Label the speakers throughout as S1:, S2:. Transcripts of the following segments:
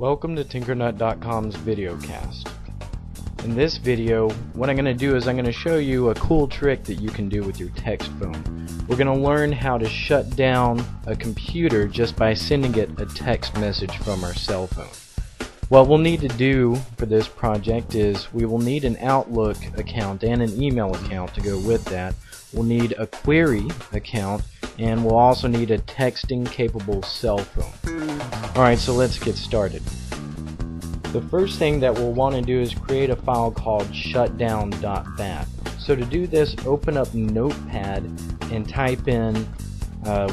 S1: Welcome to Tinkernut.com's videocast. In this video, what I'm going to do is I'm going to show you a cool trick that you can do with your text phone. We're going to learn how to shut down a computer just by sending it a text message from our cell phone. What we'll need to do for this project is we will need an Outlook account and an email account to go with that. We'll need a query account, and we'll also need a texting capable cell phone. Alright, so let's get started. The first thing that we'll want to do is create a file called shutdown.bat. So to do this, open up Notepad and type in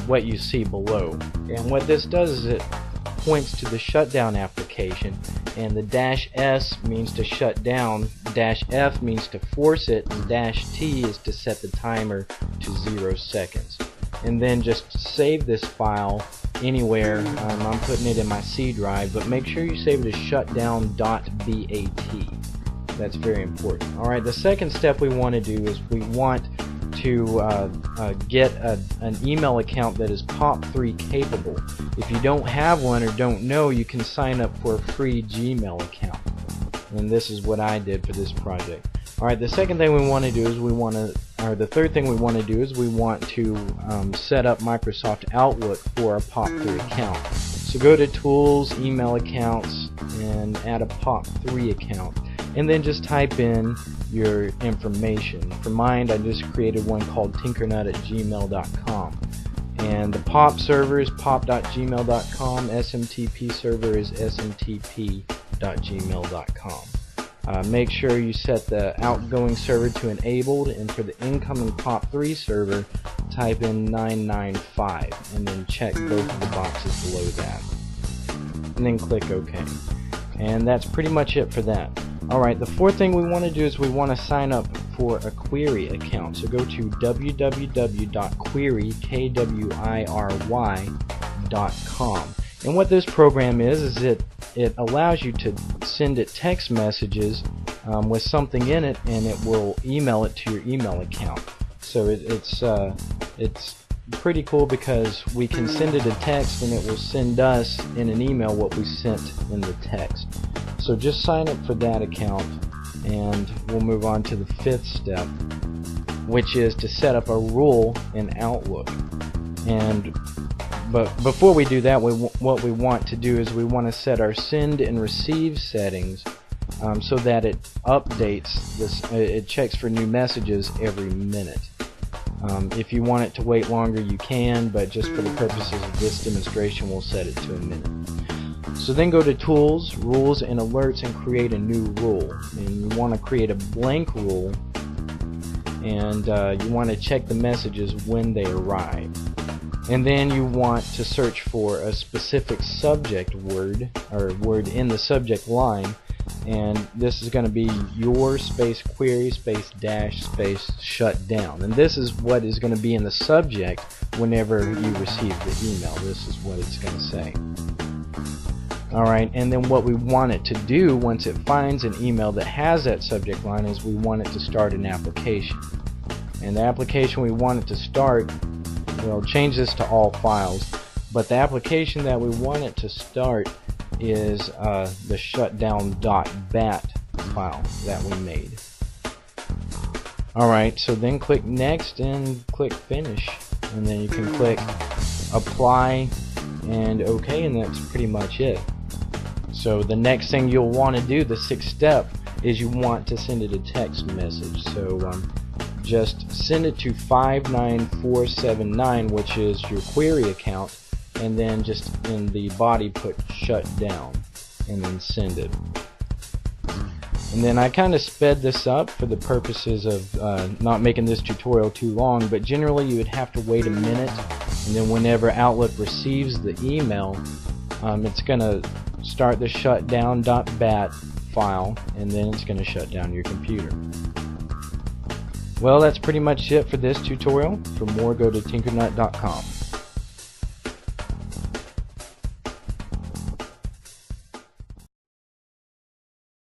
S1: what you see below. And what this does is it points to the shutdown application, and the -S means to shut down, -F means to force it, and -T is to set the timer to 0 seconds. And then just save this file anywhere. I'm putting it in my C drive, but make sure you save it as shutdown.bat. That's very important. Alright, the second step we want to do is we want to get an email account that is POP3 capable. If you don't have one or don't know, you can sign up for a free Gmail account. And this is what I did for this project. Alright, the second thing we want to do is the third thing we want to do is we want to set up Microsoft Outlook for a POP3 account. So go to Tools, Email Accounts, and add a POP3 account. And then just type in your information. For mine, I just created one called tinkernut@gmail.com. And the POP server is pop.gmail.com, SMTP server is smtp.gmail.com. Make sure you set the outgoing server to enabled, and for the incoming POP3 server, type in 995, and then check both of the boxes below that. And then click OK. And that's pretty much it for that. Alright, the fourth thing we want to do is we want to sign up for a query account. So go to www.query.com. And what this program is it allows you to send it text messages with something in it, and it will email it to your email account. So it's pretty cool because we can send it a text and it will send us in an email what we sent in the text. So just sign up for that account, and we'll move on to the fifth step, which is to set up a rule in Outlook. But before we do that, what we want to do is we want to set our send and receive settings so that it updates this. It checks for new messages every minute. If you want it to wait longer, you can, but just for the purposes of this demonstration, we'll set it to a minute. So then go to Tools, Rules, and Alerts, and create a new rule. And you want to create a blank rule, and you want to check the messages when they arrive. And then you want to search for a specific subject word, or word in the subject line, and this is going to be your space query space dash space shutdown. And this is what is going to be in the subject whenever you receive the email. This is what it's going to say. Alright, and then what we want it to do once it finds an email that has that subject line is we want it to start an application. And the application we want it to start, we'll change this to all files, but the application that we want it to start is the shutdown.bat file that we made. Alright, so then click Next and click Finish, and then you can click Apply and OK, and that's pretty much it. So the next thing you'll want to do, the sixth step, is you want to send it a text message. So just send it to 59479, which is your query account, and then just in the body put shutdown, and then send it. And then I kind of sped this up for the purposes of not making this tutorial too long, but generally you would have to wait a minute, and then whenever Outlook receives the email, it's going to start the shutdown.bat file, and then it's going to shut down your computer. Well, that's pretty much it for this tutorial. For more, go to tinkernut.com.